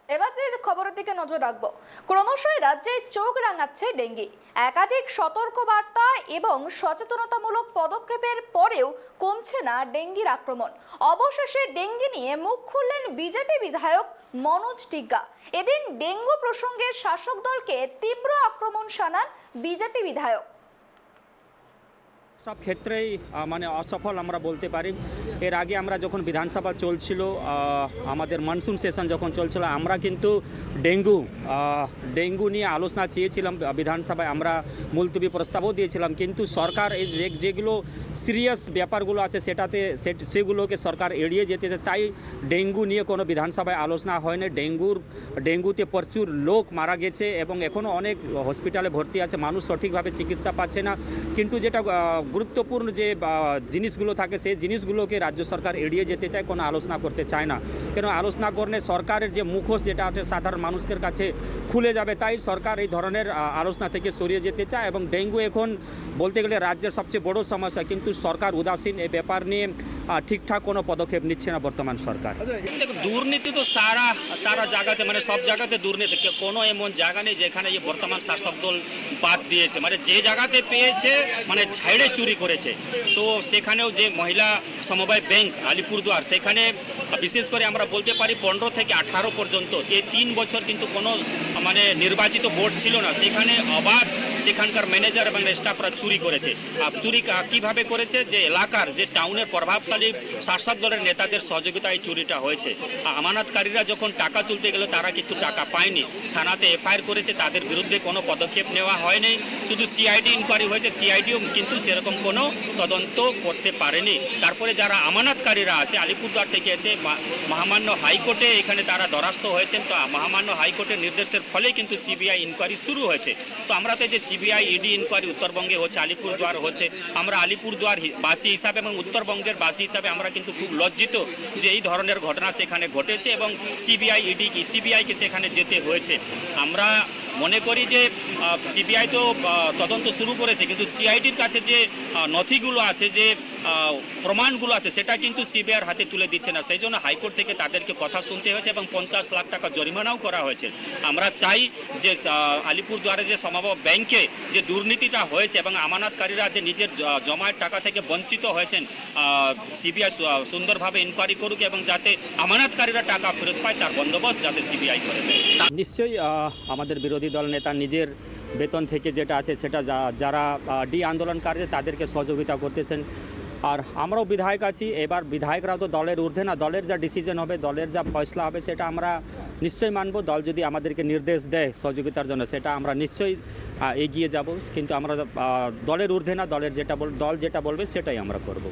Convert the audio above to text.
এবারের খবরের দিকে নজর রাখবো। ক্রমশই রাজ্যে চোখ রাঙাচ্ছে ডেঙ্গি। একাধিক সতর্কবার্তা এবং সচেতনতামূলক পদক্ষেপের পরেও কমছে না ডেঙ্গির আক্রমণ। অবশেষে ডেঙ্গি নিয়ে মুখ খুললেন বিজেপি বিধায়ক মনোজ টিগ্গা। এদিন ডেঙ্গু প্রসঙ্গে শাসক দলকে তীব্র আক্রমণ শানান বিজেপি বিধায়ক। সব ক্ষেত্রেই মানে অসফল আমরা বলতে পারি। এর আগে আমরা যখন বিধানসভা চলছিল, আমাদের মনসুন সেশন যখন চলছিল, আমরা কিন্তু ডেঙ্গু নিয়ে আলোচনা চেয়েছিলাম বিধানসভায়, আমরা মুলতবি প্রস্তাবও দিয়েছিলাম। কিন্তু সরকার এই যেগুলো সিরিয়াস ব্যাপারগুলো আছে সেগুলোকে সরকার এড়িয়ে যেতেছে, তাই ডেঙ্গু নিয়ে কোনো বিধানসভায় আলোচনা হয়নি। ডেঙ্গুতে প্রচুর লোক মারা গেছে এবং এখনও অনেক হসপিটালে ভর্তি আছে, মানুষ সঠিকভাবে চিকিৎসা পাচ্ছে না। কিন্তু যেটা গুরুত্বপূর্ণ যে জিনিসগুলো থাকে, সেই জিনিসগুলোকে রাজ্য সরকার এড়িয়ে যেতে চায়, কোনো আলোচনা করতে চায় না। কেন আলোচনা করলে সরকারের যে মুখোশ যেটা আছে সাধারণ মানুষের কাছে খুলে যাবে, তাই সরকার এই ধরনের আলোচনা থেকে সরিয়ে যেতে চায়। এবং ডেঙ্গু এখন বলতে গেলে রাজ্যের সবচেয়ে বড় সমস্যা, কিন্তু সরকার উদাসীন। এই ব্যাপার নিয়ে ঠিকঠাক কোনো পদক্ষেপ নিচ্ছে না বর্তমান সরকার। দুর্নীতি তো সারা জায়গাতে, মানে সব জায়গাতে দুর্নীতি। কোনো এমন জায়গা নেই যেখানে এই বর্তমান শাসক দল বাদ দিয়েছে। মানে যে জায়গাতে পেয়েছে মানে ছাইড়ে চুরি করেছে। তো সেখানেও যে মহিলা সমবায় ব্যাংক আলিপুরদুয়ার, সেখানে বিশেষ করে আমরা বলতে পারি 15 থেকে 18 পর্যন্ত এই 3 বছর কিন্তু কোনো মানে নির্বাচিত বোর্ড ছিল না। সেখানে অবাধ সেখানকার ম্যানেজার এবং স্টাফরা চুরি করেছে। চুরি কীভাবে করেছে? যে এলাকার যে টাউনের প্রভাবশালী শাসক দলের নেতাদের সহযোগিতায় চুরিটা হয়েছে। আমানতকারীরা যখন টাকা তুলতে গেল তারা কিন্তু টাকা পায়নি। থানাতে এফআইআর করেছে, তাদের বিরুদ্ধে কোনো পদক্ষেপ নেওয়া হয়নি। শুধু সিআইডি ইনকোয়ারি হয়েছে, সিআইডিও কিন্তু সেরকম কোনো তদন্ত করতে পারেনি। তারপরে যারা আমানতকারীরা আছে আলিপুরদুয়ার থেকে এসে মহামান্য হাইকোর্টে এখানে তারা দ্বারস্থ হয়েছেন। তো মহামান্য হাইকোর্টের নির্দেশের ফলে কিন্তু সিবিআই ইনকোয়ারি শুরু হয়েছে। তো আমরা তো যে সিবিআই ইডি ইনকোয়ারি উত্তরবঙ্গে হচ্ছে, আলিপুরদুয়ার হচ্ছে, আমরা আলিপুরদুয়ার বাসী হিসাবে এবং উত্তরবঙ্গের বাসী হিসাবে আমরা কিন্তু খুব লজ্জিত যে এই ধরনের ঘটনা সেখানে ঘটেছে এবং সিবিআইকে সেখানে যেতে হয়েছে। আমরা মনে করি যে সিবিআই তো তদন্ত শুরু করেছে, কিন্তু সিআইডির কাছে যে নথিগুলো আছে, যে প্রমাণগুলো আছে, সেটা কিন্তু সিবিআইয়ের হাতে তুলে দিচ্ছে না। সেই জন্য হাইকোর্ট থেকে তাদেরকে কথা শুনতে হয়েছে এবং 50 লাখ টাকা জরিমানাও করা হয়েছে। আমরা চাই যে আলিপুরদুয়ারে যে সমবায় ব্যাংকে যে দুর্নীতিটা হয়েছে এবং আমানতকারীরা যে নিজের জমায়ের টাকা থেকে বঞ্চিত হয়েছেন, সিবিআই সুন্দরভাবে ইনকোয়ারি করুক এবং যাতে আমানতকারীরা টাকা ফেরত পায় তার বন্দোবস্ত যাতে সিবিআই করে। নিশ্চয়ই আমাদের বিরোধী দল নেতা নিজের বেতন থেকে যেটা আছে সেটা যারা আন্দোলনকারী তাদেরকে সহযোগিতা করতেছেন। আর আমরাও বিধায়ক আছি, এবার বিধায়করাও তো দলের ঊর্ধ্বে না। দলের যা ডিসিশন হবে, দলের যা ফয়সলা হবে, সেটা আমরা নিশ্চয়ই মানব। দল যদি আমাদেরকে নির্দেশ দেয় সহযোগিতার জন্য, সেটা আমরা নিশ্চয়ই এগিয়ে যাব। কিন্তু আমরা দলের ঊর্ধ্বে না, দল যেটা বলবে সেটাই আমরা করব।